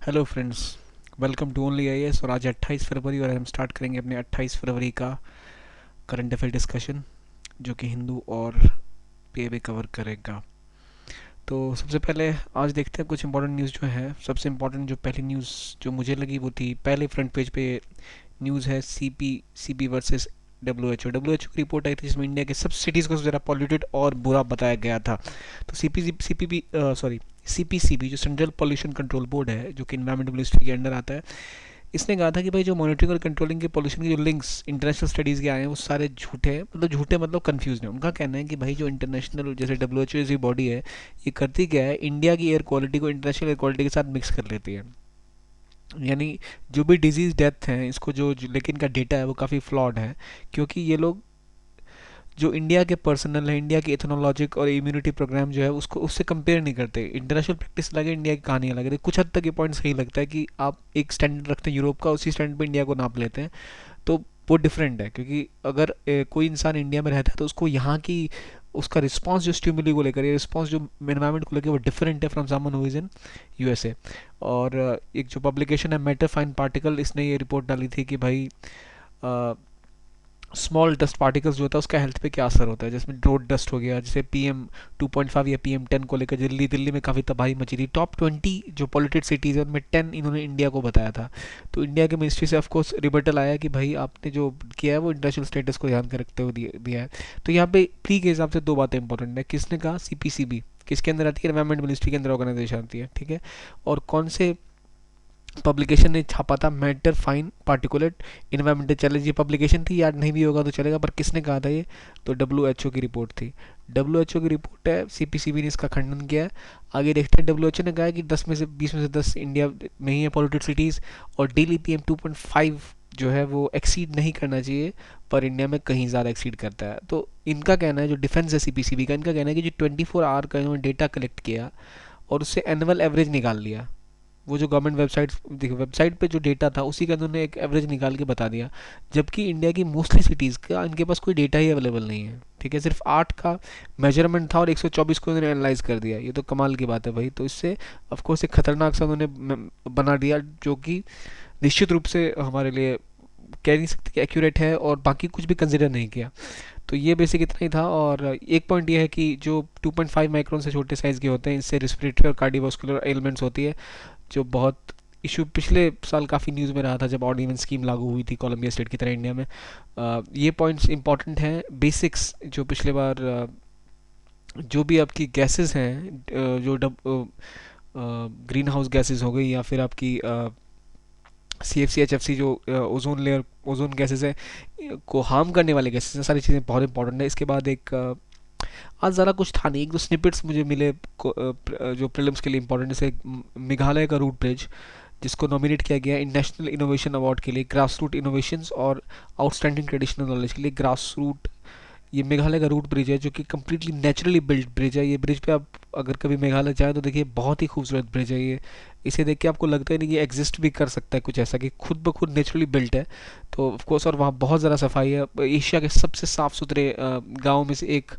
Hello friends, welcome to only IAS. और आज 28 फरवरी और हम स्टार्ट करेंगे अपने 28 फरवरी का करंट अफेयर डिस्कशन, जो कि हिंदू और पीएबी कवर करेगा। तो सबसे पहले आज देखते हैं कुछ इंपॉर्टेंट न्यूज़ जो है। सबसे इम्पोर्टेंट जो पहली न्यूज़ जो मुझे लगी वो थी, पहले फ्रंट पेज पे न्यूज़ है CP versus W H O की रिपोर्ट आई थी, जिसमें इंडिया के सब सिटीज़ को सबसे ज़्यादा पॉल्यूटेड और बुरा बताया गया था। तो सीपीसीबी जो सेंट्रल पॉल्यूशन कंट्रोल बोर्ड है, जो कि इन्वायरमेंट मिनिस्ट्री के अंडर आता है, इसने कहा था कि भाई जो मॉनिटरिंग और कंट्रोलिंग के पॉल्यूशन के जो लिंक्स इंटरनेशनल स्टडीज़ के आए हैं वो सारे झूठे हैं। मतलब झूठे मतलब कंफ्यूज हैं। उनका कहना है कि भाई जो इंटरनेशनल जैसे डब्ल्यू एच ओ जैसी बॉडी है, ये करती क्या है, इंडिया की एयर क्वालिटी को इंटरनेशनल एयर क्वालिटी के साथ मिक्स कर लेती है। यानी जो भी डिजीज डेथ है इसको लेकिन का डेटा है वो काफ़ी फ्लॉड है, क्योंकि ये लोग जो इंडिया के पर्सनल है, इंडिया की इथनोलॉजिक और इम्यूनिटी प्रोग्राम जो है उसको उससे कंपेयर नहीं करते। इंटरनेशनल प्रैक्टिस लगे, इंडिया की कहानी अलग है। कुछ हद तक ये पॉइंट सही लगता है कि आप एक स्टैंडर्ड रखते हैं यूरोप का, उसी स्टैंडर्ड पे इंडिया को नाप लेते हैं, तो वो डिफरेंट है। क्योंकि अगर कोई इंसान इंडिया में रहता है तो उसको यहाँ की उसका रिस्पांस जो स्टिमुली को लेकर, ये रिस्पांस जो एनवायरनमेंट को लेकर, वो डिफरेंट है from someone who is in USA. और एक जो पब्लिकेशन है मैटर फाइन पार्टिकल, इसने ये रिपोर्ट डाली थी कि भाई स्मॉल डस्ट पार्टिकल्स जो होता है उसका हेल्थ पे क्या असर होता है, जिसमें रोड डस्ट हो गया, जैसे PM 2.5 या PM 10 को लेकर दिल्ली दिल्ली में काफ़ी तबाही मची थी। टॉप 20 जो पॉल्यूटेड सिटीज़ है उनमें 10 इन्होंने इंडिया को बताया था। तो इंडिया के मिनिस्ट्री से ऑफकोर्स रिबटल आया कि भाई आपने जो किया है वो इंटरनेशनल स्टेटस को ध्यान में रखते हुए दिया है। तो यहाँ पे प्री के हिसाब से दो बातें इंपॉर्टेंट है। किसने कहा? CPCB किसके अंदर आती है? एनवायरमेंट मिनिस्ट्री के अंदर ऑर्गेनाइजेशन आती है, ठीक है। और कौन से पब्लिकेशन ने छापा था? Matter fine particulate environmental challenge, ये पब्लिकेशन थी, याद नहीं भी होगा तो चलेगा, पर किसने कहा था ये? तो डब्ल्यू एच ओ की रिपोर्ट थी। डब्ल्यू एच ओ की रिपोर्ट है, सीपीसीबी ने इसका खंडन किया है। आगे देखते हैं। डब्ल्यू एच ओ ने कहा है कि 10 में से 20 में से 10 इंडिया में ही है पॉल्यूटेड सिटीज़, और डेली PM 2.5 जो है वो एक्सीड नहीं करना चाहिए, पर इंडिया में कहीं ज़्यादा एक्सीड करता है। तो इनका कहना है, जो डिफेंस है सीपीसीबी का, इनका कहना है कि जो 24 आवर का इन्होंने डेटा कलेक्ट किया और उससे एनुअल एवरेज निकाल लिया। वो जो गवर्नमेंट वेबसाइट, देखो वेबसाइट पे जो डेटा था उसी का उन्होंने एक एवरेज निकाल के बता दिया। जबकि इंडिया की मोस्टली सिटीज़ का इनके पास कोई डेटा ही अवेलेबल नहीं है, ठीक है। सिर्फ 8 का मेजरमेंट था और 124 को उन्होंने एनालाइज कर दिया। ये तो कमाल की बात है भाई। तो इससे ऑफकोर्स एक खतरनाक सा उन्होंने बना दिया, जो कि निश्चित रूप से हमारे लिए कह नहीं सकते कि एक्यूरेट है, और बाकी कुछ भी कंसिडर नहीं किया। तो ये बेसिक इतना ही था। और एक पॉइंट ये है कि जो 2.5 माइक्रोन से छोटे साइज़ के होते हैं, इससे रिस्पिरेटरी और कार्डियोवास्कुलर एलिमेंट्स होती है, जो बहुत इशू पिछले साल काफ़ी न्यूज़ में रहा था जब ऑड इवन स्कीम लागू हुई थी कोलंबिया स्टेट की तरह इंडिया में। ये पॉइंट्स इंपॉर्टेंट हैं, बेसिक्स जो पिछले बार जो भी आपकी गैसेस हैं, जो ग्रीन हाउस गैसेस हो गई, या फिर आपकी CFC HFC जो ओजोन लेयर, ओजोन गैसेस है, को हार्म करने वाले गैसेस हैं, सारी चीज़ें बहुत इंपॉर्टेंट है। इसके बाद एक आज ज़्यादा कुछ था नहीं, एक दो स्निपेट्स मुझे मिले जो प्रीलिम्स के लिए इंपॉर्टेंट, जैसे मेघालय का रूट ब्रिज, जिसको नॉमिनेट किया गया इन नेशनल इनोवेशन अवार्ड के लिए, ग्रास रूट इनोवेशंस और आउटस्टैंडिंग ट्रेडिशनल नॉलेज के लिए। ग्रास रूट, ये मेघालय का रूट ब्रिज है, जो कि कम्प्लीटली नेचुरली बिल्ट ब्रिज है। ये ब्रिज पे आप अगर कभी मेघालय जाए तो देखिए, बहुत ही खूबसूरत ब्रिज है ये। इसे देख के आपको लगता ही नहीं कि एग्जिस्ट भी कर सकता है कुछ ऐसा, कि खुद ब खुद नेचुरली बिल्ट है। तो ऑफ कोर्स, और वहाँ बहुत ज़्यादा सफाई है। एशिया के सबसे साफ़ सुथरे गाँव में से एक,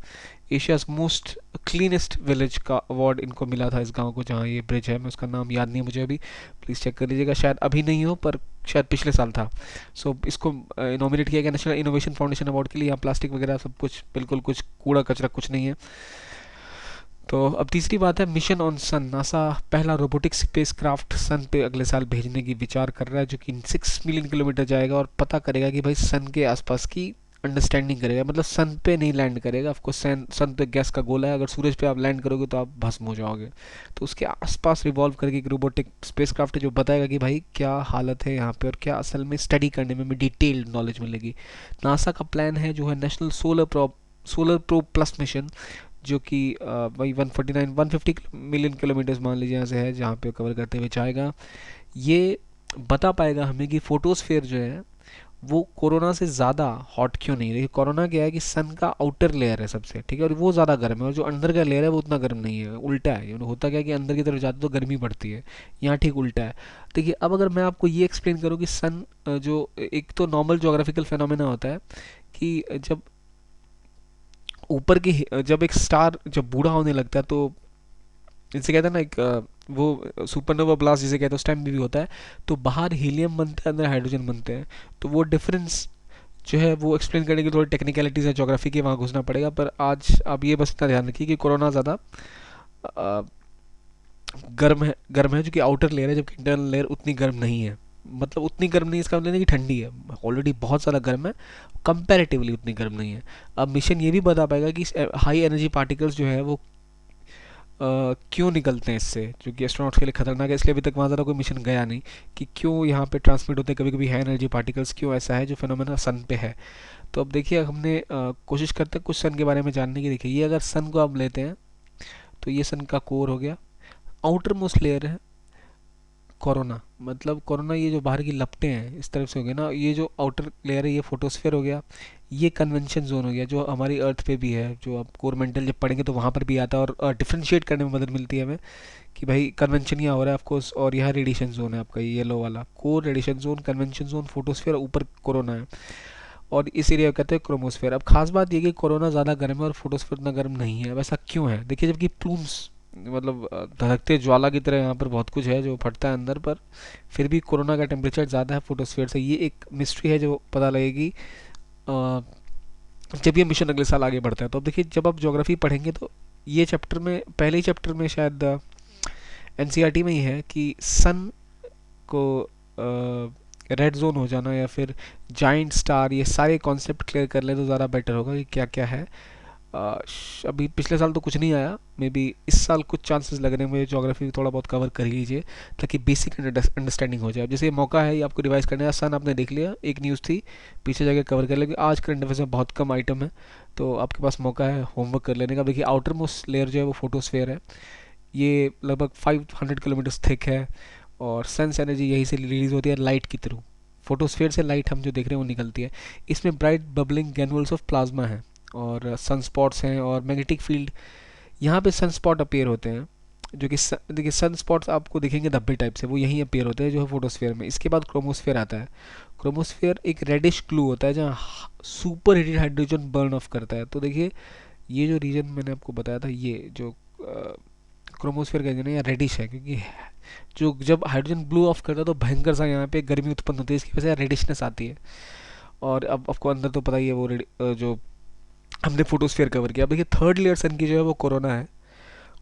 एशियाज़ मोस्ट क्लीनेस्ट विलेज का अवार्ड इनको मिला था, इस गांव को जहाँ ये ब्रिज है। मैं उसका नाम याद नहीं है मुझे अभी, प्लीज़ चेक कर लीजिएगा। शायद अभी नहीं हो, पर शायद पिछले साल था। सो इसको नॉमिनेट किया गया नेशनल इनोवेशन फाउंडेशन अवार्ड के लिए। यहाँ प्लास्टिक वगैरह सब कुछ बिल्कुल, कुछ कूड़ा कचरा कुछ नहीं है। तो अब तीसरी बात है, मिशन ऑन सन। नासा पहला रोबोटिक स्पेस क्राफ्ट सन पे अगले साल भेजने की विचार कर रहा है, जो कि 6 मिलियन किलोमीटर जाएगा और पता करेगा कि भाई सन के आसपास की अंडरस्टैंडिंग करेगा। मतलब सन पे नहीं लैंड करेगा, आपको सन तो गैस का गोला है, अगर सूरज पे आप लैंड करोगे तो आप भस्म हो जाओगे। तो उसके आसपास रिवॉल्व करके एक रोबोटिक स्पेस क्राफ्ट है, जो बताएगा कि भाई क्या हालत है यहाँ पे, और क्या असल में स्टडी करने में डिटेल्ड नॉलेज मिलेगी। नासा का प्लान है जो है national solar probe plus mission, जो कि वही 150 मिलियन किलोमीटर्स मान लीजिए यहाँ से है, जहाँ पे कवर करते हुए जाएगा। ये बता पाएगा हमें कि फोटोस्फेयर जो है वो कोरोना से ज़्यादा हॉट क्यों नहीं है। देखिए, कोरोना क्या है कि सन का आउटर लेयर है सबसे, ठीक है, और वो ज़्यादा गर्म है, और जो अंदर का लेयर है वो उतना गर्म नहीं है, उल्टा है। होता क्या है कि अंदर की तरफ जाते तो गर्मी बढ़ती है, यहाँ ठीक उल्टा है। देखिए, अब अगर मैं आपको ये एक्सप्लेन करूँ कि सन जो एक तो नॉर्मल जोग्राफिकल फेनोमेना होता है कि जब ऊपर की, जब एक स्टार जब बूढ़ा होने लगता है, तो इनसे कहते हैं ना, एक वो सुपरनोवा ब्लास्ट जिसे कहते हैं उस टाइम भी होता है। तो बाहर हीलियम बनता है, अंदर हाइड्रोजन बनते हैं। तो वो डिफरेंस जो है वो एक्सप्लेन करने की थोड़ी टेक्निकलिटीज़ है ज्योग्राफी की, वहाँ घुसना पड़ेगा। पर आज आप ये बस इतना ध्यान रखिए कि कोरोना ज़्यादा गर्म है जो कि आउटर लेयर है, जबकि इंटरनल लेयर उतनी गर्म नहीं है। मतलब उतनी गर्म नहीं है इसका मतलब नहीं कि ठंडी है, ऑलरेडी बहुत ज़्यादा गर्म है, कंपैरेटिवली उतनी गर्म नहीं है। अब मिशन ये भी बता पाएगा कि हाई एनर्जी पार्टिकल्स जो है वो क्यों निकलते हैं इससे, जो कि एस्ट्रोनॉट्स के लिए खतरनाक है। इसलिए अभी तक वहाँ ज़्यादा कोई मिशन गया नहीं कि क्यों यहाँ पे ट्रांसमिट होते हैं कभी कभी हाई एनर्जी पार्टिकल्स, क्यों ऐसा है जो फिनोमेना सन पे है। तो अब देखिए हमने कोशिश करते हैं कुछ सन के बारे में जानने की। देखिए ये अगर सन को आप लेते हैं तो ये सन का कोर हो गया, आउटर मोस्ट लेयर है कोरोना, मतलब कोरोना ये जो बाहर की लपटें हैं इस तरफ से हो गया ना, ये जो आउटर लेयर है ये फोटोस्फेयर हो गया। ये कन्वेंशन जोन हो गया जो हमारी अर्थ पे भी है, जो आप कोर मेंटल जब पढ़ेंगे तो वहाँ पर भी आता है, और डिफ्रेंशिएट करने में मदद मिलती है हमें कि भाई कन्वेंशन यहाँ हो रहा है ऑफकोर्स। और यहाँ रेडिएशन जोन है आपका, ये येलो वाला core radiation zone, convention zone, photosphere, ऊपर कोरोना है। और इस एरिया को कहते हैं क्रोमोस्फेयर। अब खास बात ये कि कोरोना ज़्यादा गर्म है और फोटोस्फेयर उतना गर्म नहीं है। अब ऐसा क्यों है देखिए, जबकि प्लूम्स मतलब धड़कते ज्वाला की तरह यहाँ पर बहुत कुछ है जो फटता है अंदर, पर फिर भी कोरोना का टेम्परेचर ज़्यादा है फोटोस्फेयर से। ये एक मिस्ट्री है जो पता लगेगी जब ये मिशन अगले साल आगे बढ़ता है। तो अब देखिए जब आप ज्योग्राफी पढ़ेंगे तो ये चैप्टर में, पहले ही चैप्टर में शायद एनसीईआरटी में ही है कि सन को रेड जोन हो जाना या फिर जाइंट स्टार, ये सारे कॉन्सेप्ट क्लियर कर ले तो ज़्यादा बेटर होगा कि क्या क्या है। अभी पिछले साल तो कुछ नहीं आया, मे बी इस साल कुछ चांसेस लग रहे हैं मुझे। ज्योग्राफी थोड़ा बहुत कवर कर लीजिए ताकि बेसिक अंडरस्टैंडिंग हो जाए। अब जैसे ये मौका है ये आपको रिवाइज करने का, सन आपने देख लिया, एक न्यूज़ थी, पीछे जाके कवर कर लेंगे। आज करंट अफेयर्स में बहुत कम आइटम है तो आपके पास मौका है होमवर्क कर लेने का। देखिए आउटर मोस्ट लेयर जो है वो फोटोस्फेयर है, ये लगभग 500 किलोमीटर थिक है, और सन्स एनर्जी यहीं से रिलीज होती है लाइट की थ्रू। फोटोस्फेयर से लाइट हम जो देख रहे हैं वो निकलती है। इसमें ब्राइट बबलिंग ग्रैन्युल्स ऑफ प्लाज्मा है, और सनस्पॉट्स हैं, और मैग्नेटिक फील्ड यहाँ पे सनस्पॉट अपीयर होते हैं, जो कि देखिए सनस्पॉट्स आपको दिखेंगे धब्बे टाइप से, वो यहीं अपीयर होते हैं जो है फोटोस्फेयर में। इसके बाद क्रोमोस्फेयर आता है। क्रोमोस्फेयर एक रेडिश ग्लू होता है जहाँ super heated hydrogen burn of करता है। तो देखिए ये जो रीजन मैंने आपको बताया था, ये जो क्रोमोस्फेयर का रीजन है या रेडिश है, क्योंकि जो जब हाइड्रोजन ब्लू ऑफ करता है तो भयंकर सा यहाँ पे गर्मी उत्पन्न होती है, इसकी वजह से रेडिशनेस आती है। और अब आपको अंदर तो पता ही है वो जो हमने फोटोस्फेयर कवर किया। अब देखिए थर्ड लेयर सन की जो है वो कोरोना है।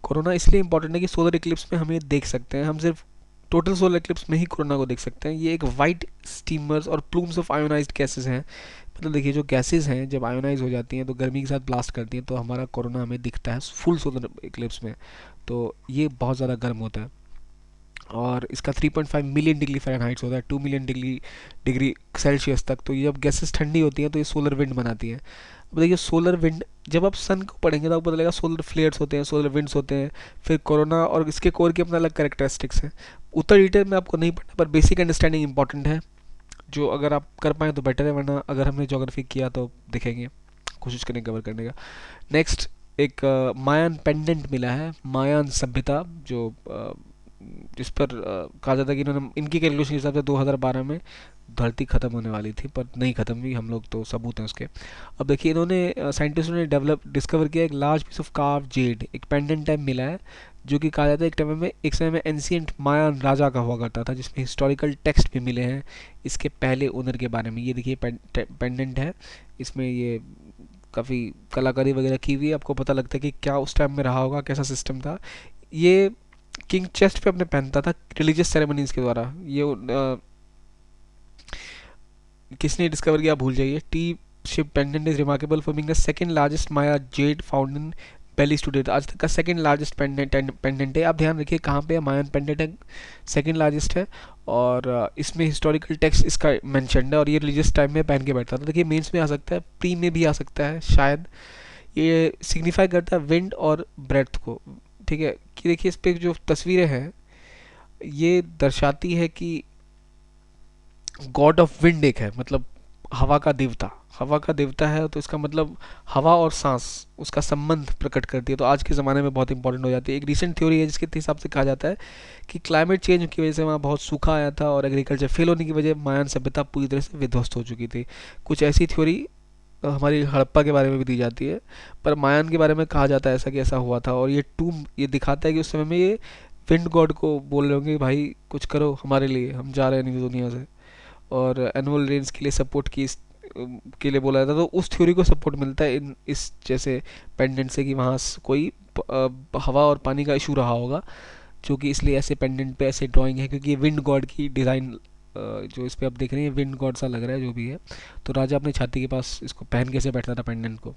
कोरोना इसलिए इंपॉर्टेंट है कि सोलर इक्लिप्स में हम ये देख सकते हैं, हम सिर्फ टोटल सोलर इक्लिप्स में ही कोरोना को देख सकते हैं। ये एक वाइट स्टीमर्स और प्लूम्स ऑफ आयोनाइज्ड गैसेस हैं। मतलब देखिए जो गैसेस हैं जब आयोनाइज हो जाती हैं तो गर्मी के साथ ब्लास्ट करती हैं, तो हमारा कोरोना हमें दिखता है फुल सोलर इक्लिप्स में। तो ये बहुत ज़्यादा गर्म होता है, और इसका 3.5 मिलियन डिग्री फ़ारेनहाइट होता है, 2 मिलियन डिग्री सेल्सियस तक। तो ये जब गैसेस ठंडी होती हैं तो ये सोलर विंड बनाती हैं। अब देखिए सोलर विंड जब आप सन को पढ़ेंगे तो आपको पता लगेगा सोलर फ्लेयर्स होते हैं, सोलर विंड्स होते हैं, फिर कोरोना और इसके कोर के अपना अलग कैरेक्टरिस्टिक्स हैं। उतना डिटेल में आपको नहीं पढ़ना, पर बेसिक अंडरस्टैंडिंग इंपॉर्टेंट है, जो अगर आप कर पाएँ तो बेटर है, वरना अगर हमने जोग्राफी किया तो देखेंगे, कोशिश करें कवर करने का। नेक्स्ट एक मायान पेंडेंट मिला है, मायान सभ्यता, जो जिस पर कहा जाता है कि इन्होंने, इनकी कैलकुलेशन के हिसाब से 2012 में धरती ख़त्म होने वाली थी, पर नहीं ख़त्म हुई, हम लोग तो सबूत हैं उसके। अब देखिए इन्होंने साइंटिस्टों ने डिस्कवर किया एक large piece of carve jade, एक पेंडेंट टाइप मिला है, जो कि कहा जाता है एक समय में एंशियंट मायान राजा का हुआ करता था, जिसमें हिस्टोरिकल टेक्स्ट भी मिले हैं इसके पहले ओनर के बारे में। ये देखिए पेंडेंट है, इसमें ये काफ़ी कलाकारी वगैरह की हुई है, आपको पता लगता है कि क्या उस टाइम में रहा होगा, कैसा सिस्टम था। ये किंग चेस्ट पे अपने पहनता था रिलीजियस सेरेमनीज के द्वारा। ये किसने डिस्कवर किया भूल जाइए। T ship pendant is remarkable for being the second largest Maya jade found in Belize to date. आज तक का सेकंड लार्जेस्ट पेंडेंट है। आप ध्यान रखिए कहाँ पे है, मायन पेंडेंट है, सेकंड लार्जेस्ट है, और इसमें हिस्टोरिकल टेक्स्ट इसका मेंशन्ड है, और ये रिलीजियस टाइम में पहन के बैठता था। देखिए मेंस में आ सकता है, प्री में भी आ सकता है शायद। ये सिग्निफाई करता है विंड और ब्रेथ को, ठीक है। कि देखिए इस पे जो तस्वीरें हैं ये दर्शाती है कि गॉड ऑफ विंड एक है, मतलब हवा का देवता, हवा का देवता है, तो इसका मतलब हवा और सांस उसका संबंध प्रकट करती है। तो आज के ज़माने में बहुत इंपॉर्टेंट हो जाती है। एक रिसेंट थ्योरी है जिसके हिसाब से कहा जाता है कि क्लाइमेट चेंज की वजह से वहाँ बहुत सूखा आया था, और एग्रीकल्चर फेल होने की वजह मायान सभ्यता पूरी तरह से विध्वस्त हो चुकी थी। कुछ ऐसी थ्योरी हमारी हड़प्पा के बारे में भी दी जाती है, पर मायान के बारे में कहा जाता है ऐसा कि ऐसा हुआ था। और ये टूम ये दिखाता है कि उस समय में ये विंड गॉड को बोल रहे होंगे भाई कुछ करो हमारे लिए, हम जा रहे हैं नहीं दुनिया से। और एनुअल रेंज के लिए सपोर्ट की के लिए बोला जाता है, तो उस थ्योरी को सपोर्ट मिलता है इन इस जैसे पेंडेंट से कि वहाँ कोई हवा और पानी का इशू रहा होगा, जो कि इसलिए ऐसे पेंडेंट पे ऐसे ड्राइंग है, क्योंकि ये विंड गॉड की डिज़ाइन जो इस पे आप देख रहे हैं विंड गॉड सा लग रहा है जो भी है। तो राजा अपनी छाती के पास इसको पहन कैसे बैठता था पेंडेंट को।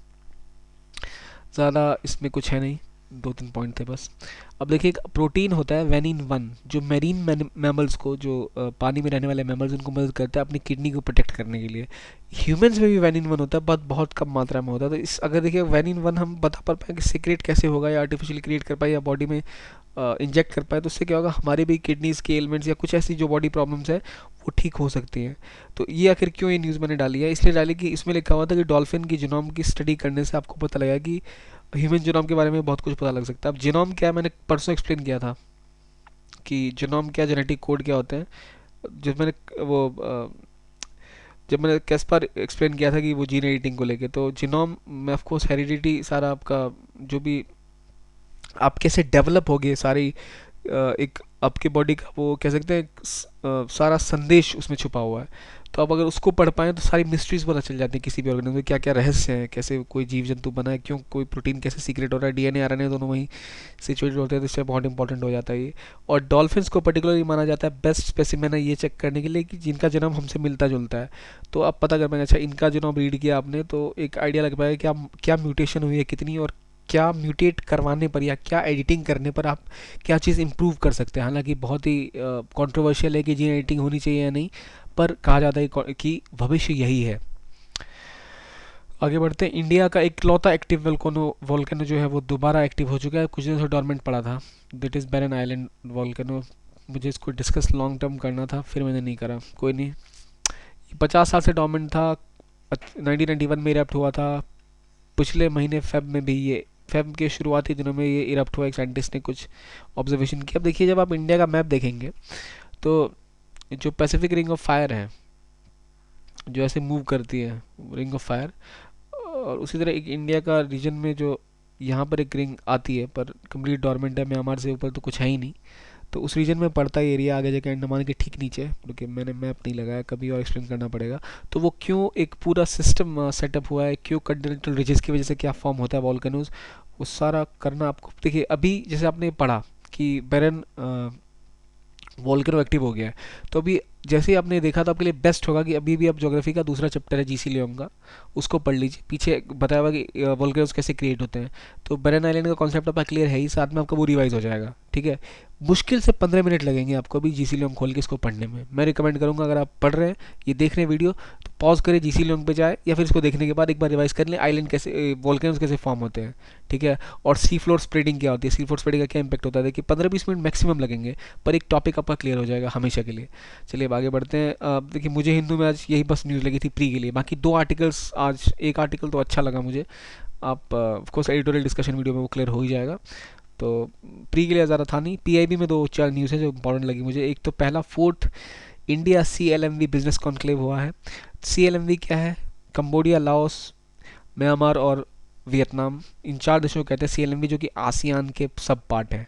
ज़्यादा इसमें कुछ है नहीं, दो तीन पॉइंट थे बस। अब देखिए एक प्रोटीन होता है वेनिन वन, जो मेरीन मैमल्स को, जो पानी में रहने वाले मैमल्स, उनको मदद करता है अपनी किडनी को प्रोटेक्ट करने के लिए। ह्यूमंस में भी वेनिन वन होता है, बहुत बहुत कम मात्रा में होता है। तो इस अगर देखिए वेनिन वन हम बता पा पाए कि सीक्रेट कैसे होगा, या आर्टिफिशियली क्रिएट कर पाए, या बॉडी में इंजेक्ट कर पाए, तो उससे क्या होगा, हमारे भी किडनीज के एलिमेंट्स या कुछ ऐसी जो बॉडी प्रॉब्लम्स है वो ठीक हो सकती हैं। तो ये आखिर क्यों ये न्यूज़ मैंने डाली है, इसलिए डाली कि इसमें लिखा हुआ था कि डॉल्फिन की जीनोम की स्टडी करने से आपको पता लगा कि ह्यूमन जीनोम के बारे में बहुत कुछ पता लग सकता है। अब जीनोम क्या है, मैंने परसों एक्सप्लेन किया था कि जीनोम क्या, जेनेटिक कोड क्या होते हैं। जब मैंने वो जब मैंने कैस्पर एक्सप्लेन किया था कि वो जीन एडिटिंग को लेके, तो जीनोम में ऑफ कोर्स हेरिडिटी सारा आपका जो भी आप कैसे डेवलप हो गए सारी एक आपकी बॉडी का वो कह सकते हैं सारा संदेश उसमें छुपा हुआ है। तो आप अगर उसको पढ़ पाएँ तो सारी मिस्ट्रीज पता चल जाती हैं किसी भी ऑर्गेनिज्म में, क्या क्या रहस्य हैं, कैसे कोई जीव जंतु बना है, क्यों कोई प्रोटीन कैसे सीक्रेट हो रहा है, डीएनए आरएनए दोनों वहीं सिचुएटेड होते हैं, तो इससे बहुत इंपॉर्टेंट हो जाता है ये। और डॉल्फिन्स को पर्टिकुलरली माना जाता है बेस्ट स्पेसिमेन है ये चेक करने के लिए कि जिनका जन्म हमसे मिलता जुलता है। तो आप पता कर पाएंगे अच्छा इनका जन्म रीड किया आपने तो एक आइडिया लग पाएगा क्या क्या म्यूटेशन हुई है कितनी, और क्या म्यूटेट करवाने पर या क्या एडिटिंग करने पर आप क्या चीज़ इम्प्रूव कर सकते हैं। हालांकि बहुत ही कंट्रोवर्शियल है कि जीन एडिटिंग होनी चाहिए या नहीं, पर कहा जाता है कि भविष्य यही है। आगे बढ़ते हैं। इंडिया का इकलौता एक्टिव वोल्केनो जो है वो दोबारा एक्टिव हो चुका है, कुछ दिनों से डोरमेंट पड़ा था। That is Barren Island volcano. मुझे इसको डिस्कस लॉन्ग टर्म करना था, फिर मैंने नहीं करा, कोई नहीं। 50 साल से डोरमेंट था, 1991 में इरप्ट हुआ था। पिछले महीने फेब में भी ये फेब के शुरुआती दिनों में ये इरप्ट हुआ, एक साइंटिस्ट ने कुछ ऑब्जर्वेशन किया। अब देखिए जब आप इंडिया का मैप देखेंगे तो जो पैसिफिक रिंग ऑफ फायर है जो ऐसे मूव करती है रिंग ऑफ फायर, और उसी तरह एक इंडिया का रीजन में जो यहाँ पर एक रिंग आती है पर कंप्लीट डोरमेंट है, म्यांमार से ऊपर तो कुछ है ही नहीं। तो उस रीजन में पड़ता है एरिया आगे जाके अंडमान के ठीक नीचे, क्योंकि मैंने मैप नहीं लगाया, कभी और एक्सप्लेन करना पड़ेगा। तो वो क्यों एक पूरा सिस्टम सेटअप हुआ है, क्यों कंटिनेंटल रिजेस की वजह से क्या फॉर्म होता है वॉल्केनोज, वो सारा करना आपको। देखिए अभी जैसे आपने पढ़ा कि बैरन वोल्केनो एक्टिव हो गया है, तो अभी जैसे ही आपने देखा तो आपके लिए बेस्ट होगा कि अभी भी आप ज्योग्राफी का दूसरा चैप्टर है जीसी लियोंग का, उसको पढ़ लीजिए। पीछे बताया हुआ कि वोल्केनोज कैसे क्रिएट होते हैं। तो बैरन आइलैंड का कॉन्सेप्ट आपका क्लियर है ही, साथ में आपका वो रिवाइज हो जाएगा। ठीक है, मुश्किल से 15 मिनट लगेंगे आपको अभी जीसी लियोंग खोल के इसको पढ़ने में। मैं रिकमेंड करूँगा अगर आप पढ़ रहे हैं ये देख रहे हैं वीडियो तो पॉज करें, जीसी लियोंग पे जाए, या फिर इसको देखने के बाद एक बार रिवाइज कर लें आइलैंड कैसे वोल्केनोज कैसे फॉर्म होते हैं। ठीक है, और सी फ्लोर स्प्रेडिंग क्या होती है, सी फ्लोर स्प्रेडिंग का क्या इंपैक्ट होता है। देखिए 15-20 मिनट मैक्सिमम लगेंगे, पर एक टॉपिक आपका क्लियर हो जाएगा हमेशा के लिए। चलिए अब आगे बढ़ते हैं। देखिए मुझे हिंदू में आज यही बस न्यूज़ लगी थी प्री के लिए, बाकी 2 आर्टिकल्स आज, एक आर्टिकल तो अच्छा लगा मुझे, आप of course editorial discussion video में वो क्लियर हो ही जाएगा। तो प्री के लिए ज़्यादा था नहीं। पीआईबी में 2-4 न्यूज़ है जो इंपॉर्टेंट लगी मुझे। एक तो पहला, fourth India CLMV business conclave हुआ है। CLMV क्या है, कंबोडिया, लाओस, म्यांमार और वियतनाम, इन 4 देशों को कहते हैं CLMV, जो कि आसियान के सब पार्ट है,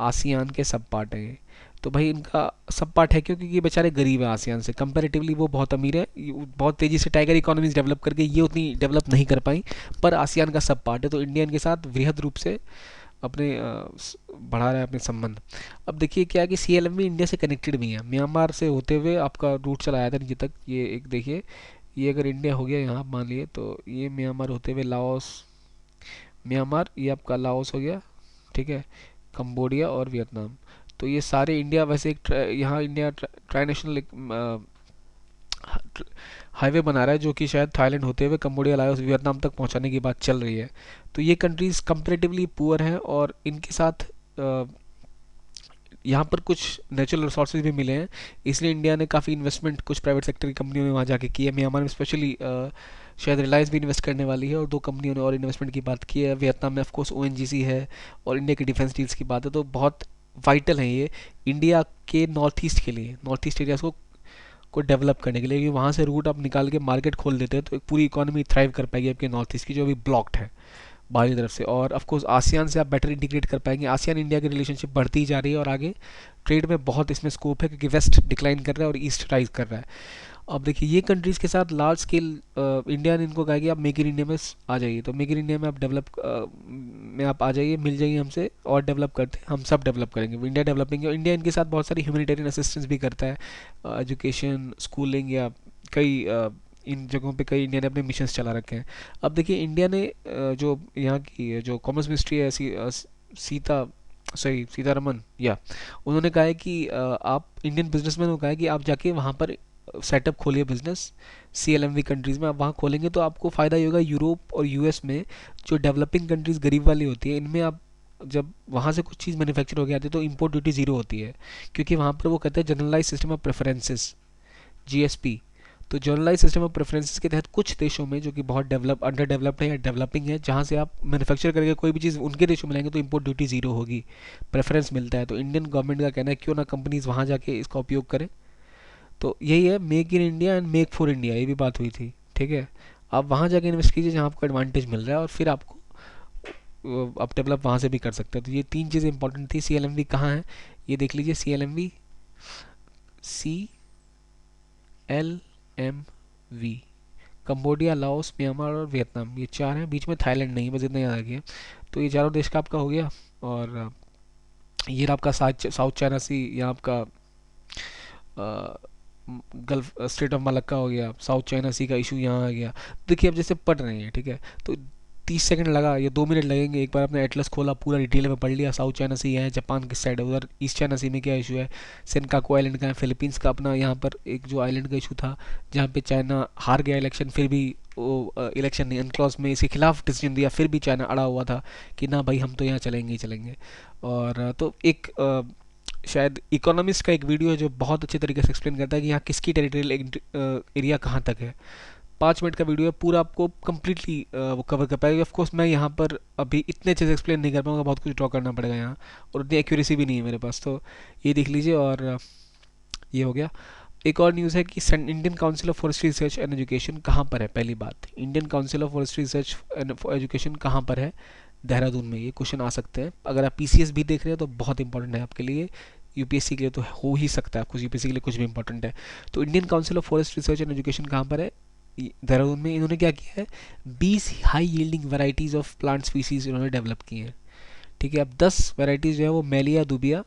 आसियान के सब पार्ट है ये। तो भाई इनका सब पार्ट है क्योंकि ये बेचारे गरीब है, आसियान से कंपैरेटिवली वो बहुत अमीर है, बहुत तेज़ी से टाइगर इकोनॉमीज डेवलप करके ये उतनी डेवलप नहीं कर पाई, पर आसियान का सब पार्ट है। तो इंडिया इनके साथ वृहद रूप से अपने बढ़ा रहा है अपने संबंध। अब देखिए क्या है कि CLMV इंडिया से कनेक्टेड भी है, म्यांमार से होते हुए आपका रूट चला आया था नीचे तक। ये एक देखिए, ये अगर इंडिया हो गया यहाँ मान लिए, तो ये म्यांमार होते हुए लाओस, म्यांमार ये आपका लाओस हो गया, ठीक है, कंबोडिया और वियतनाम। तो ये सारे इंडिया वैसे एक यहाँ इंडिया ट्राई नेशनल हाईवे बना रहा है, जो कि शायद थाईलैंड होते हुए कंबोडिया, लाओस, वियतनाम तक पहुंचाने की बात चल रही है। तो ये कंट्रीज़ कंपेरेटिवली पुअर हैं, और इनके साथ यहाँ पर कुछ नेचुरल रिसोर्सेज भी मिले हैं, इसलिए इंडिया ने काफ़ी इन्वेस्टमेंट कुछ प्राइवेट सेक्टर की कंपनियों में वहाँ जाके की है। म्यांमार में स्पेशली शायद रिलायंस भी इन्वेस्ट करने वाली है, और 2 कंपनियों ने और इन्वेस्टमेंट की बात की है। वियतनाम में ऑफकोर्स ONGC है, और इंडिया की डिफेंस डील्स की बात है। तो बहुत वाइटल है ये इंडिया के नॉर्थ ईस्ट के लिए, नॉर्थ ईस्ट एरियाज को डेवलप करने के लिए, क्योंकि वहाँ से रूट आप निकाल के मार्केट खोल देते हैं तो एक पूरी इकोनॉमी थ्राइव कर पाएगी आपके नॉर्थ ईस्ट की, जो अभी ब्लॉक्ड है। बाहरी तरफ से। और ऑफ कोर्स आसियान से आप बेटर इंटीग्रेट कर पाएंगे। आसियान इंडिया की रिलेशनशिप बढ़ती ही जा रही है और आगे ट्रेड में बहुत इसमें स्कोप है, क्योंकि वेस्ट डिक्लाइन कर रहा है और ईस्ट राइज कर रहा है। अब देखिए ये कंट्रीज़ के साथ लार्ज स्केल इंडिया ने इनको कहा कि आप मेक इन इंडिया में आ जाइए, तो मेक इन इंडिया में आप डेवलप में आप आ जाइए, मिल जाइए हमसे और डेवलप करते हैं, हम सब डेवलप करेंगे। इंडिया डेवलपिंग है, इंडिया इनके साथ बहुत सारी ह्यूमैनिटेरियन असिस्टेंस भी करता है, एजुकेशन, स्कूलिंग या कई इन जगहों पे कई इंडिया ने अपने मिशंस चला रखे हैं। अब देखिए इंडिया ने जो यहाँ की जो कॉमर्स मिनिस्ट्री है, सीता सही सीतारमन या उन्होंने कहा है कि आप इंडियन बिजनेसमैन को कहा है कि आप जाके वहाँ पर सेटअप खोलिए बिजनेस, CLMV कंट्रीज़ में आप वहाँ खोलेंगे तो आपको फ़ायदा ही होगा। यूरोप और US में जो डेवलपिंग कंट्रीज़ गरीब वाली होती है, इनमें आप जब वहाँ से कुछ चीज़ मैन्युफैक्चर हो गया आती है तो इंपोर्ट ड्यूटी ज़ीरो होती है, क्योंकि वहाँ पर वो कहते हैं generalize system of preferences, GSP। तो जनरलाइज सिस्टम ऑफ प्रेफरेंसेस के तहत कुछ देशों में जो कि बहुत डेवलप अंडर डेवलप्ड है या डेवलपिंग है, जहाँ से आप मैन्युफैक्चर करके कोई भी चीज़ उनके देशों में लाएंगे तो इंपोर्ट ड्यूटी ज़ीरो होगी, प्रेफरेंस मिलता है। तो इंडियन गवर्नमेंट का कहना है क्यों ना कंपनीज वहाँ जाके इसका उपयोग करें। तो यही है make in India and make for India, ये भी बात हुई थी, ठीक है। आप वहाँ जाके इन्वेस्ट कीजिए जहाँ आपको एडवांटेज मिल रहा है और फिर आपको आप डेवलप वहाँ से भी कर सकते हैं। तो ये तीन चीज़ें इंपॉर्टेंट थी। CLMV कहाँ है ये देख लीजिए, CLMV, CLMV Cambodia, Laos, Myanmar और वियतनाम, ये चार हैं, बीच में थाईलैंड नहीं, बस इतना याद रखिए। तो ये चारों देश का आपका हो गया। और ये रहा आपका साउथ चाइना सी, या आपका गल्फ स्टेट ऑफ मलक्का हो गया, साउथ चाइना सी का इशू यहाँ आ गया। देखिए अब जैसे पढ़ रहे हैं, ठीक है, तो 30 सेकंड लगा या 2 मिनट लगेंगे, एक बार आपने एटलस खोला, पूरा डिटेल में पढ़ लिया, साउथ चाइना सी है, जापान किस साइड है, उधर ईस्ट चाइना सी में क्या इशू है, सेनकाकू आइलैंड का है, फिलीपींस का अपना यहाँ पर एक जो आइलैंड का इशू था जहाँ पे चाइना हार गया इलेक्शन, फिर भी वो इलेक्शन नहीं, अनक्लॉज में इसके खिलाफ डिसीजन दिया, फिर भी चाइना अड़ा हुआ था कि ना भाई हम तो यहाँ चलेंगे ही चलेंगे। और तो एक शायद इकोनॉमिस्ट का एक वीडियो है जो बहुत अच्छे तरीके से एक्सप्लेन करता है कि यहाँ किसकी टेरिटोरियल एरिया कहाँ तक है। 5 मिनट का वीडियो है, पूरा आपको कम्प्लीटली वो कवर कर पाएगा। ऑफ कोर्स मैं यहाँ पर अभी इतने अच्छे से एक्सप्लेन नहीं कर पाऊँगा, बहुत कुछ ड्रॉ करना पड़ेगा यहाँ, और उतनी एक्यूरेसी भी नहीं है मेरे पास। तो ये देख लीजिए। और ये हो गया। एक और न्यूज़ है कि Indian council of forestry research and education कहाँ पर है। पहली बात, Indian council of forestry research and education कहाँ पर है? देहरादून में। ये क्वेश्चन आ सकते हैं, अगर आप PCS भी देख रहे हैं तो बहुत इंपॉर्टेंट है आपके लिए, UPSC के लिए तो हो ही सकता है, कुछ UPSC के लिए कुछ भी इंपॉर्टेंट है। तो Indian council of forest research and education कहाँ पर है? देहरादून में। इन्होंने क्या किया है, 20 high yielding varieties of plant species इन्होंने डेवलप की हैं, ठीक है। अब 10 वैरायटीज़ जो है वो मेलिया दुबिया,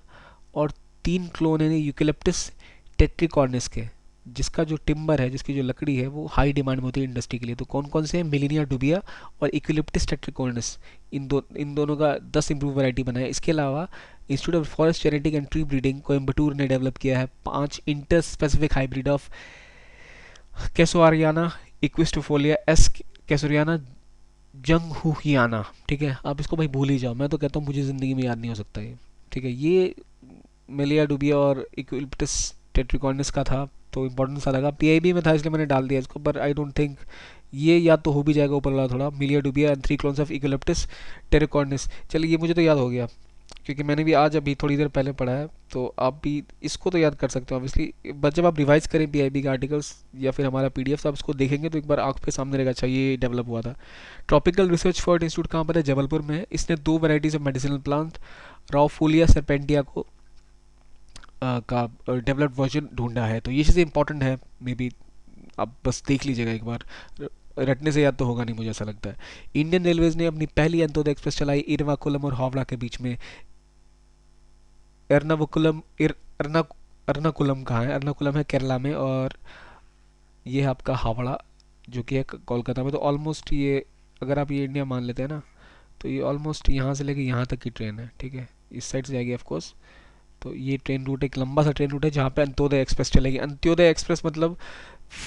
और 3 क्लोन है यूकेलिप्टस टेट्रिकॉर्निस के, जिसका जो टिम्बर है, जिसकी जो लकड़ी है वो हाई डिमांड में होती है इंडस्ट्री के लिए। तो कौन कौन से हैं? मिलीनिया डुबिया और इक्विलिप्टिस टेट्रिकॉर्निस, इन दोनों का 10 इम्प्रूव वैरायटी बनाया है। इसके अलावा Institute of Forest Genetic and Tree Breeding Coimbatore ने डेवलप किया है 5 inter specific hybrid of Casuarina equisetifolia एस कैसोरियाना जंगहुहियाना, ठीक है। आप इसको भाई भूल ही जाओ, मैं तो कहता हूँ मुझे ज़िंदगी में याद नहीं हो सकता ये, ठीक है। ये मेलिया डुबिया और इक्विलिप्टिस टेट्रिकॉर्निस का था, तो इंपॉर्टेंट सा लगा। PIB में था इसलिए मैंने डाल दिया इसको, पर आई डोंट थिंक ये याद तो हो भी जाएगा ऊपर वाला थोड़ा। मिलिया डुबिया एंड 3 क्लोन्स ऑफ इक्विलिप्टिस टेट्रिकॉर्निस। चलिए ये मुझे तो याद हो गया, क्योंकि मैंने भी आज अभी थोड़ी देर पहले पढ़ा है, तो आप भी इसको तो याद कर सकते हो ऑब्वियसली। बट जब आप रिवाइज करें PIB के आर्टिकल्स या फिर हमारा PDF, तो आप इसको देखेंगे तो एक बार आंख पे सामने रहेगा, अच्छा ये डेवलप हुआ था। ट्रॉपिकल रिसर्च फॉर इंस्टीट्यूट कहाँ पर है? जबलपुर में है। इसने 2 varieties of medicinal plant Rauvolfia serpentia को का डेवलप्ड वर्जन ढूंढा है। तो ये चीज़ें इंपॉर्टेंट है, मे बी आप बस देख लीजिएगा एक बार, रटने से याद तो होगा नहीं मुझे ऐसा लगता है। इंडियन रेलवेज ने अपनी पहली अंत्योदय एक्सप्रेस चलाई इरवाकुलम और हावड़ा के बीच में। एर्नाकुलम एर्नाकुलम कहाँ है? एर्नाकुलम है केरला में, और ये है आपका हावड़ा जो कि है कोलकाता में। तो ऑलमोस्ट ये, अगर आप ये इंडिया मान लेते हैं ना, तो ये ऑलमोस्ट यहाँ से लेके यहाँ तक की ट्रेन है, ठीक है। इस साइड से जाएगी ऑफकोर्स। तो ये ट्रेन रूट एक लंबा सा ट्रेन रूट है जहाँ पे अंत्योदय एक्सप्रेस चलेगी। अंत्योदय एक्सप्रेस मतलब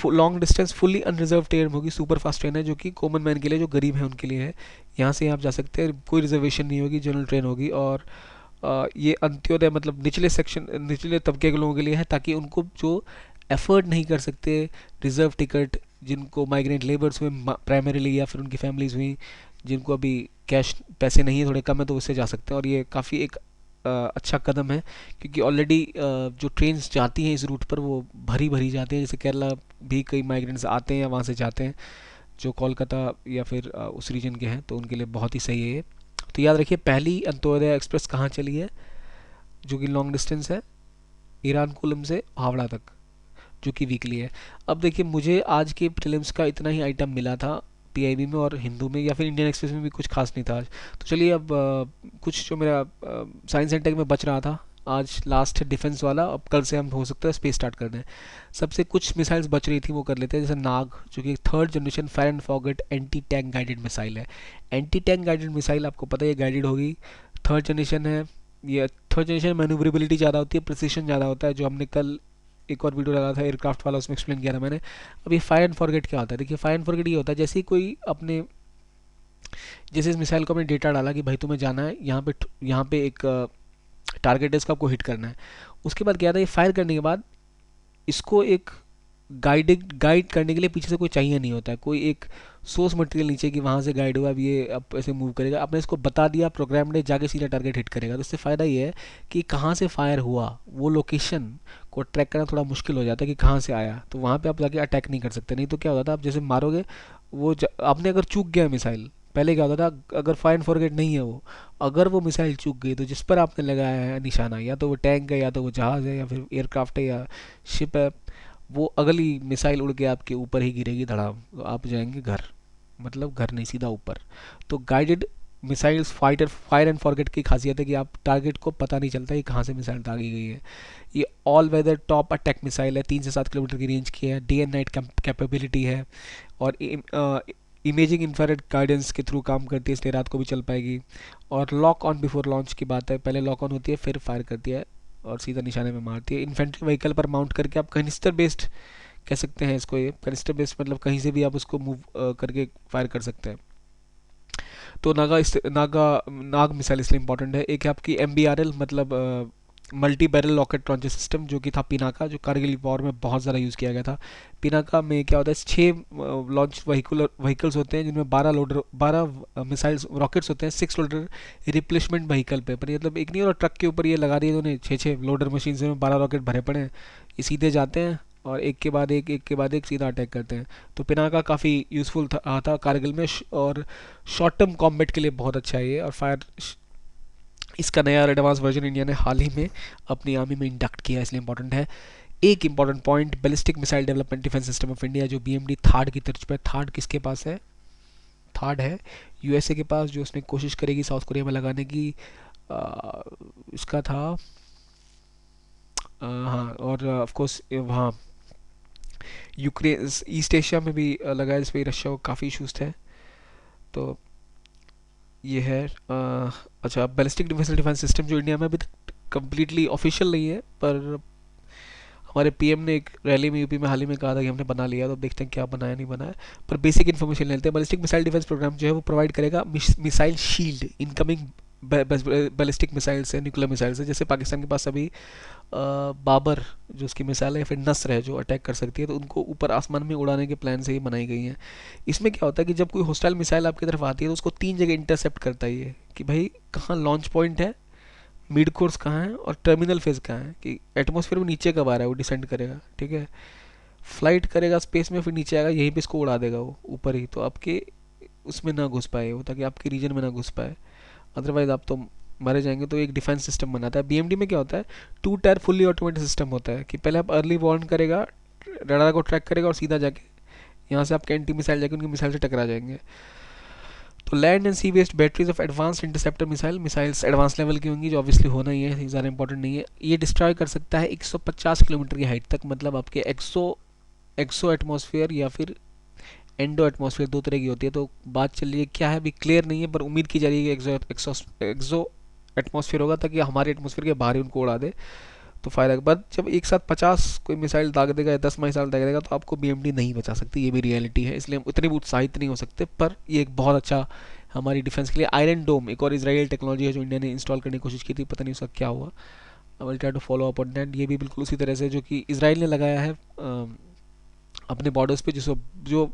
long distance fully unreserve train होगी, सुपर फास्ट ट्रेन है जो कि कॉमन मैन के लिए, जो गरीब है उनके लिए है। यहाँ से आप जा सकते हैं, कोई रिजर्वेशन नहीं होगी, जनरल ट्रेन होगी। और ये अंत्योदय मतलब निचले सेक्शन, निचले तबके के लोगों के लिए है, ताकि उनको जो एफर्ट नहीं कर सकते रिजर्व टिकट, जिनको माइग्रेंट लेबर्स हुए प्राइमरीली, या फिर उनकी फैमिलीज हुई जिनको अभी कैश पैसे नहीं है, थोड़े कम है, तो उससे जा सकते हैं। और ये काफ़ी एक अच्छा कदम है, क्योंकि ऑलरेडी जो ट्रेन्स जाती हैं इस रूट पर वो भरी भरी जाती हैं। जैसे केरला भी कई माइग्रेंट्स आते हैं या वहाँ से जाते हैं, जो कोलकाता या फिर उस रीजन के हैं तो उनके लिए बहुत ही सही है ये। तो याद रखिए पहली अंत्योदय एक्सप्रेस कहाँ चली है, जो कि लॉन्ग डिस्टेंस है, ईरानकुलम से हावड़ा तक, जो कि वीकली है। अब देखिए मुझे आज के प्रीलिम्स का इतना ही आइटम मिला था पीआईबी में और हिंदू में, या फिर इंडियन एक्सप्रेस में भी कुछ खास नहीं था आज। तो चलिए अब कुछ जो मेरा साइंस एंड टेक में बच रहा था, आज लास्ट है डिफेंस वाला, अब कल से हम हो सकता है स्पेस स्टार्ट कर दें। सबसे कुछ मिसाइल्स बच रही थी वो कर लेते हैं, जैसे नाग, जो कि third generation fire and forget anti tank guided missile है। एंटी टैंक गाइडेड मिसाइल आपको पता है ये गाइडेड होगी, थर्ड जनरेशन है। ये थर्ड जनरेशन मैन्यूवरेबिलिटी ज़्यादा होती है, प्रिसिशन ज़्यादा होता है, जो हमने कल एक और वीडियो लगा था एयरक्राफ्ट वाला, उसमें एक्सप्लेन किया था मैंने। अब ये फायर एंड फॉरगेट क्या होता है, देखिए फायर एंड फॉरगेट ये होता है जैसे ही कोई अपने, जैसे इस मिसाइल को हमने डेटा डाला कि भाई तुम्हें जाना है यहाँ पे एक टारगेट है, इसको आपको हिट करना है। उसके बाद क्या था, ये फायर करने के बाद इसको एक गाइड करने के लिए पीछे से कोई चाहिए नहीं होता है, कोई एक सोर्स मटेरियल नीचे कि वहाँ से गाइड हुआ, अब ये अब ऐसे मूव करेगा, आपने इसको बता दिया प्रोग्राम ने, जाके सीधा टारगेट हिट करेगा। तो इससे फ़ायदा ये है कि कहाँ से फायर हुआ वो लोकेशन को ट्रैक करना थोड़ा मुश्किल हो जाता है कि कहाँ से आया, तो वहाँ पे आप जाके अटैक नहीं कर सकते। नहीं तो क्या होता था, आप जैसे मारोगे आपने अगर चूक गया मिसाइल, पहले क्या होता था अगर फायर एंड फॉरगेट नहीं है वो, अगर वो मिसाइल चूक गई तो जिस पर आपने लगाया है निशाना, या तो वो टैंक है, या तो वो जहाज़ है, या फिर एयरक्राफ्ट है, या शिप है, वो अगली मिसाइल उड़ के आपके ऊपर ही गिरेगी धड़ाम, तो आप जाएंगे घर, मतलब घर नहीं सीधा ऊपर। तो guided missiles fire and forget की खासियत है कि आप टारगेट को पता नहीं चलता कि कहाँ से मिसाइल दागी गई है। ये all weather top attack missile है, 3 से 7 किलोमीटर की रेंज की है, डे एंड नाइट कैपेबिलिटी है, और इमेजिंग इंफ्रारेड गाइडेंस के थ्रू काम करती है, इसलिए रात को भी चल पाएगी। और लॉक ऑन बिफोर लॉन्च की बात है, पहले लॉक ऑन होती है फिर फायर करती है और सीधा निशाने में मारती है। इन्फेंट्री व्हीकल पर माउंट करके आप कनिस्टर बेस्ड कह सकते हैं इसको, ये कनिस्टर बेस्ड मतलब कहीं से भी आप उसको मूव करके फायर कर सकते हैं। तो नाग मिसाइल इसलिए इंपॉर्टेंट है। एक है आपकी MBRL, मतलब multi barrel rocket launcher system, जो कि था पिनाका, जो कारगिल वॉर में बहुत ज़्यादा यूज़ किया गया था। पिनाका में क्या होता है, 6 व्हीकल्स होते हैं जिनमें 12 मिसाइल्स रॉकेट्स होते हैं, 6 लोडर रिप्लेसमेंट व्हीकल पे, पर मतलब एक नहीं और ट्रक के ऊपर ये लगा दिए इन्होंने 6 लोडर मशीन से, 12 रॉकेट भरे पड़े हैं, ये सीधे जाते हैं और एक के बाद एक सीधा अटैक करते हैं। तो पिनाका काफ़ी यूज़फुल था कारगिल में, और शॉर्ट टर्म कॉम्बैट के लिए बहुत अच्छा है ये। और फायर इसका नया एडवांस वर्जन इंडिया ने हाल ही में अपनी आर्मी में इंडक्ट किया, इसलिए इंपॉर्टेंट है। एक important point, ballistic missile development defence system of India, जो BMD थार्ड की तर्ज पर। थार्ड किसके पास है, थार्ड है USA के पास, जो उसने कोशिश करेगी साउथ कोरिया में लगाने की। इसका था हाँ, और ऑफ कोर्स वहाँ यूक्रेन ईस्ट एशिया में भी लगा है, जिस पर रशिया को काफ़ी इशूज़ थे। तो ये है अच्छा, बैलिस्टिक डिफेंस सिस्टम जो इंडिया में अभी तक कम्प्लीटली ऑफिशियल नहीं है, पर हमारे PM ने एक रैली में यूपी में हाल ही में कहा था कि हमने बना लिया, तो देखते हैं क्या बनाया नहीं बनाया। पर बेसिक इन्फॉर्मेशन लेते हैं। बैलिस्टिक मिसाइल डिफेंस प्रोग्राम जो है वो प्रोवाइड करेगा missile shield incoming ballistic missile से, न्यूक्लियर मिसाइल से। जैसे पाकिस्तान के पास अभी बाबर जो उसकी मिसाइल है, या फिर नस्र है जो अटैक कर सकती है, तो उनको ऊपर आसमान में उड़ाने के प्लान से ही बनाई गई हैं। इसमें क्या होता है कि जब कोई होस्टाइल मिसाइल आपकी तरफ आती है तो उसको 3 जगह इंटरसेप्ट करता है ये, कि भाई कहाँ लॉन्च पॉइंट है, मिड कोर्स कहाँ है, और टर्मिनल फेज कहाँ है, कि एटमॉस्फेयर में नीचे कब आ रहा है वो डिसेंड करेगा, ठीक है। फ्लाइट करेगा स्पेस में, फिर नीचे आएगा, यहीं पे इसको उड़ा देगा वो ऊपर ही, तो आपके उसमें ना घुस पाए वो, ताकि आपके रीजन में ना घुस पाए, अदरवाइज आप तो मारे जाएंगे। तो एक डिफेंस सिस्टम बनाता है। BMD में क्या होता है, 2 टायर फुल्ली ऑटोमेटेड सिस्टम होता है, कि पहले आप अर्ली वार्न करेगा, रडार को ट्रैक करेगा, और सीधा जाके यहाँ से आपके एंटी मिसाइल जाके उनकी मिसाइल से टकरा जाएंगे। तो land and sea based batteries of advance interceptor missiles advance level की होंगी, जो ऑब्वियसली होना ही है, ज़्यादा इंपॉर्टेंट नहीं है। ये डिस्ट्रॉय कर सकता है 150 किलोमीटर की हाइट तक, मतलब आपके एक्सो एटमॉस्फेयर या फिर एंडो एटमॉस्फेयर, 2 तरह की होती है। तो बात चल रही है क्या है अभी क्लियर नहीं है, पर उम्मीद की जा रही है कि एक्सो एटमॉस्फेयर होगा, ताकि हमारे एटमॉस्फेयर के बाहर ही उनको उड़ा दे। तो फायदा के बाद जब एक साथ 50 कोई मिसाइल दाग देगा या 10 मिसाइल दाग देगा, तो आपको BMD नहीं बचा सकती, ये भी रियलिटी है। इसलिए हम उतने भी उत्साहित नहीं हो सकते, पर ये एक बहुत अच्छा हमारी डिफेंस के लिए। आयरन डोम एक और इसराइल टेक्नोलॉजी है जो इंडिया ने इंस्टॉल करने की कोशिश की थी, पता नहीं उसका क्या हुआ। I will try to follow up on that. ये भी बिल्कुल उसी तरह से जो कि इसराइल ने लगाया है अपने बॉर्डर्स पे, जिसको जो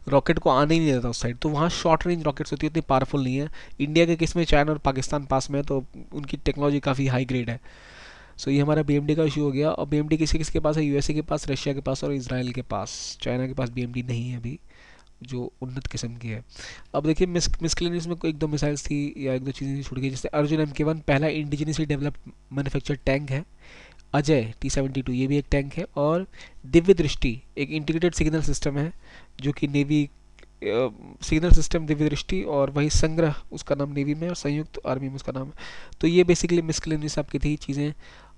रॉकेट को आने ही नहीं देता उस साइड, तो वहाँ शॉर्ट रेंज रॉकेट्स होती है, उतनी पावरफुल नहीं है। इंडिया के केस में चाइना और पाकिस्तान पास में है, तो उनकी टेक्नोलॉजी काफ़ी हाई ग्रेड है। सो ये हमारा BMD का इशू हो गया। और BMD किसके किसके पास है, USA के पास, रशिया के पास और इसराइल के पास। चाइना के पास BMD नहीं है अभी। जो उन्नत किस्म की है। अब देखिए मिसक्लेनियस में कोई एक दो मिसाइल्स थी या एक दो चीज़ें छूट गई, जैसे अर्जुन MK1 पहला इंडिजिनियसली डेवलप मैन्युफैक्चर्ड टैंक है। अजय T-72 ये भी एक टैंक है। और दिव्य दृष्टि एक इंटीग्रेटेड सिग्नल सिस्टम है जो कि नेवी सिग्नल सिस्टम दिव्य दृष्टि, और वही संग्रह उसका नाम नेवी में और संयुक्त आर्मी में उसका नाम है। तो ये बेसिकली मिसक्लेनियस आपकी थी चीज़ें।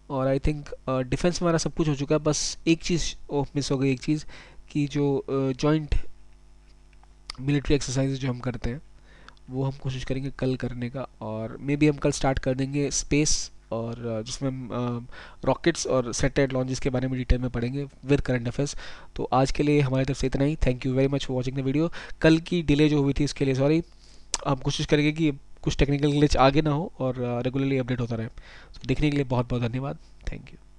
और आई थिंक डिफेंस में हमारा सब कुछ हो चुका है, बस एक चीज़ मिस हो गई, एक चीज़ कि जो जॉइंट मिलिट्री एक्सरसाइज जो हम करते हैं वो हम कोशिश करेंगे कल करने का, और मे बी हम कल स्टार्ट कर देंगे स्पेस, और जिसमें हम रॉकेट्स और सैटेलाइट लॉन्चेस के बारे में डिटेल में पढ़ेंगे विद करंट अफेयर्स। तो आज के लिए हमारी तरफ से इतना ही। Thank you very much for watching the video. कल की डिले जो हुई थी उसके लिए सॉरी। हम कोशिश करेंगे कि कुछ टेक्निकल ग्लिच आगे ना हो और रेगुलरली अपडेट होता रहे। तो देखने के लिए बहुत बहुत धन्यवाद। Thank you.